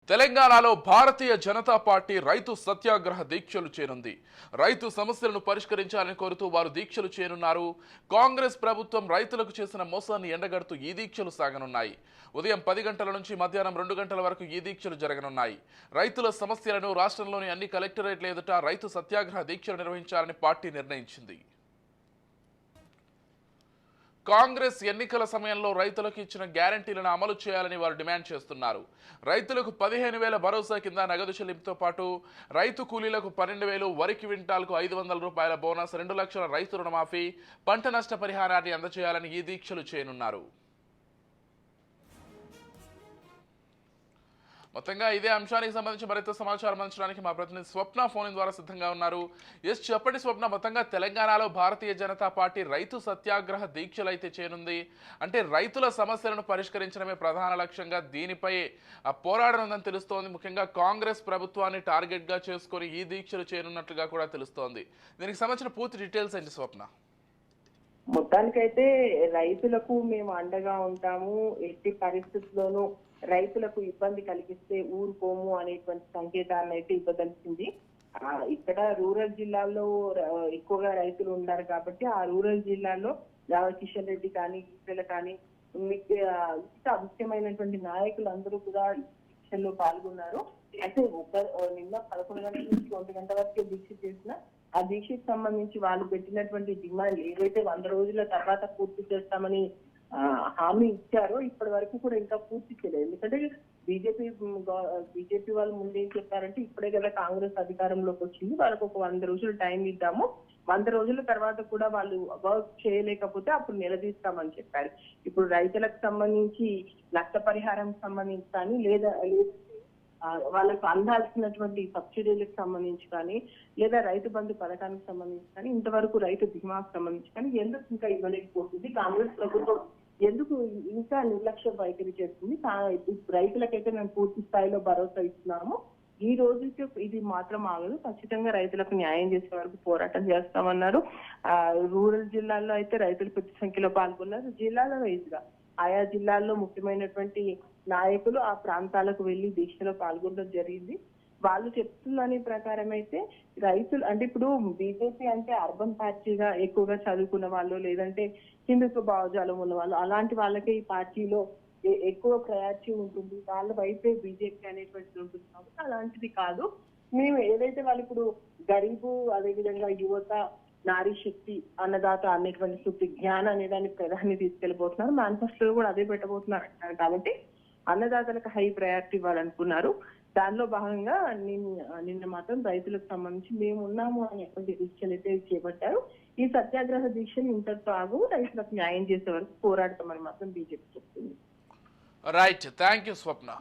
తెలంగాణలో భారతీయ జనతా పార్టీ రైతు సత్యాగ్రహ దీక్షలు చేరింది. రైతు సమస్యలను పరిష్కరించాలని కోరుతూ వారు దీక్షలు చేరున్నారు. కాంగ్రెస్ ప్రభుత్వం రైతులకు చేసిన మోసాన్ని ఎండగడుతూ ఈ దీక్షలు సాగనున్నాయి. ఉదయం 10 గంటల నుంచి మధ్యాహ్నం 2 గంటల వరకు ఈ దీక్షలు జరగనున్నాయి. రైతుల సమస్యలను రాష్ట్రంలోని అన్ని కలెక్టరేట్ల ఎదుట రైతు సత్యాగ్రహ దీక్షలు నిర్వహించాలని పార్టీ నిర్ణయించింది. కాంగ్రెస్ ఎన్నికల సమయంలో రైతులకు ఇచ్చిన గ్యారంటీలను అమలు చేయాలని వారు డిమాండ్ చేస్తున్నారు. రైతులకు 15,000 భరోసా కింద నగదు చెల్లింపుతో పాటు రైతు కూలీలకు 12,000, వరి క్వింటాల్కు 500 రూపాయల బోనస్, 2 లక్షల రైతు రుణమాఫీ, పంట నష్ట పరిహారాన్ని అందజేయాలని ఈ దీక్షలు చేయనున్నారు. మొత్తంగా ఇదే అంశానికి సంబంధించి మరింత సమాచారం అందించడానికి మా ప్రతినిధి స్వప్న ఫోన్ ద్వారా సిద్ధంగా ఉన్నారు. చెప్పండి స్వప్న, మొత్తంగా తెలంగాణలో భారతీయ జనతా పార్టీ రైతు సత్యాగ్రహ దీక్షలు అయితే చేయనుంది. అంటే రైతుల సమస్యలను పరిష్కరించడమే ప్రధాన లక్ష్యంగా దీనిపై పోరాడనుందని తెలుస్తోంది. ముఖ్యంగా కాంగ్రెస్ ప్రభుత్వాన్ని టార్గెట్ గా చేసుకొని ఈ దీక్షలు చేయనున్నట్లుగా కూడా తెలుస్తోంది. దీనికి సంబంధించిన పూర్తి డీటెయిల్స్ ఏంటి స్వప్న? మొత్తానికైతే రైతులకు మేము అండగా ఉంటాము, ఎట్టి పరిస్థితుల్లోనూ రైతులకు ఇబ్బంది కలిగిస్తే ఊరుకోము అనేటువంటి సంకేతాలను అయితే ఇవ్వదలిచింది. ఇక్కడ రూరల్ జిల్లాల్లో ఎక్కువగా రైతులు ఉన్నారు కాబట్టి ఆ రూరల్ జిల్లాల్లో కిషన్ రెడ్డి కానీ ఈటెల కానీ మిగతా ముఖ్యమైనటువంటి నాయకులు అందరూ కూడా దీక్షల్లో పాల్గొన్నారు. అయితే నిన్న 11 గంటల నుంచి 1 గంట వరకే దీక్ష చేసిన ఆ దీక్షకు సంబంధించి వాళ్ళు పెట్టినటువంటి డిమాండ్ ఏవైతే 100 రోజుల తర్వాత పూర్తి చేస్తామని హామీ ఇచ్చారో ఇప్పటి వరకు కూడా ఇంకా పూర్తి చేయలేదు. ఎందుకంటే బీజేపీ వాళ్ళు ముందేం చెప్పారంటే ఇప్పుడే కదా కాంగ్రెస్ అధికారంలోకి వచ్చింది, వాళ్ళకు ఒక 100 రోజులు టైం ఇద్దాము, 100 రోజుల తర్వాత కూడా వాళ్ళు వర్క్ చేయలేకపోతే అప్పుడు నిలదీస్తామని చెప్పారు. ఇప్పుడు రైతులకు సంబంధించి నష్టపరిహారం సంబంధించి కానీ లేదా వాళ్ళకు అందాల్సినటువంటి సబ్సిడీలకు సంబంధించి కానీ లేదా రైతు బంధు పథకానికి సంబంధించి కానీ ఇంతవరకు రైతు బీమాకు సంబంధించి కానీ ఎందుకు ఇంకా ఇవ్వలేకపోతుంది కాంగ్రెస్ ప్రభుత్వం, ఎందుకు ఇంకా నిర్లక్ష్య వైఖరి చేస్తుంది? రైతులకైతే మేము పూర్తి స్థాయిలో భరోసా ఇస్తున్నాము, ఈ రోజుకి ఇది మాత్రం ఆగదు, ఖచ్చితంగా రైతులకు న్యాయం చేసే వరకు పోరాటం చేస్తామన్నారు. రూరల్ జిల్లాల్లో అయితే రైతులు పెద్ద సంఖ్యలో పాల్గొన్నారు. జిల్లాల వైజ్గా ఆయా జిల్లాల్లో ముఖ్యమైనటువంటి నాయకులు ఆ ప్రాంతాలకు వెళ్లి దీక్షలో పాల్గొనడం జరిగింది. వాళ్ళు చెప్తున్న దాని ప్రకారం అయితే రైతులు అంటే ఇప్పుడు బీజేపీ అంటే అర్బన్ పార్టీగా ఎక్కువగా చదువుకున్న వాళ్ళు లేదంటే హిందుత్వ భావజాలం ఉన్న వాళ్ళు అలాంటి వాళ్ళకే ఈ పార్టీలో ఎక్కువ ప్రయారిటీ ఉంటుంది, వాళ్ళ వైపే బీజేపీ అనేటువంటిది ఉంటుంది. కాబట్టి అలాంటిది కాదు, మేము ఏదైతే వాళ్ళు ఇప్పుడు గరీబు అదేవిధంగా యువత నారీ శక్తి అన్నదాత అనేటువంటి శక్తి జ్ఞానం అనే దాన్ని ప్రధాని తీసుకెళ్లిపోతున్నారు, మేనిఫెస్టోలో కూడా అదే పెట్టబోతున్నారు అంటున్నారు. కాబట్టి అన్నదాతలకు హై ప్రయారిటీ ఇవ్వాలనుకున్నారు. దానిలో భాగంగా నిన్న మాత్రం రైతులకు సంబంధించి మేము ఉన్నాము అనేటువంటి దీక్షలు అయితే చేపట్టారు. ఈ సత్యాగ్రహ దీక్షలు ఇంతటితో ఆగు, రైతులకు న్యాయం చేసే వరకు పోరాడతామని మాత్రం బీజేపీ చెప్తుంది. Right, thank you Swapna.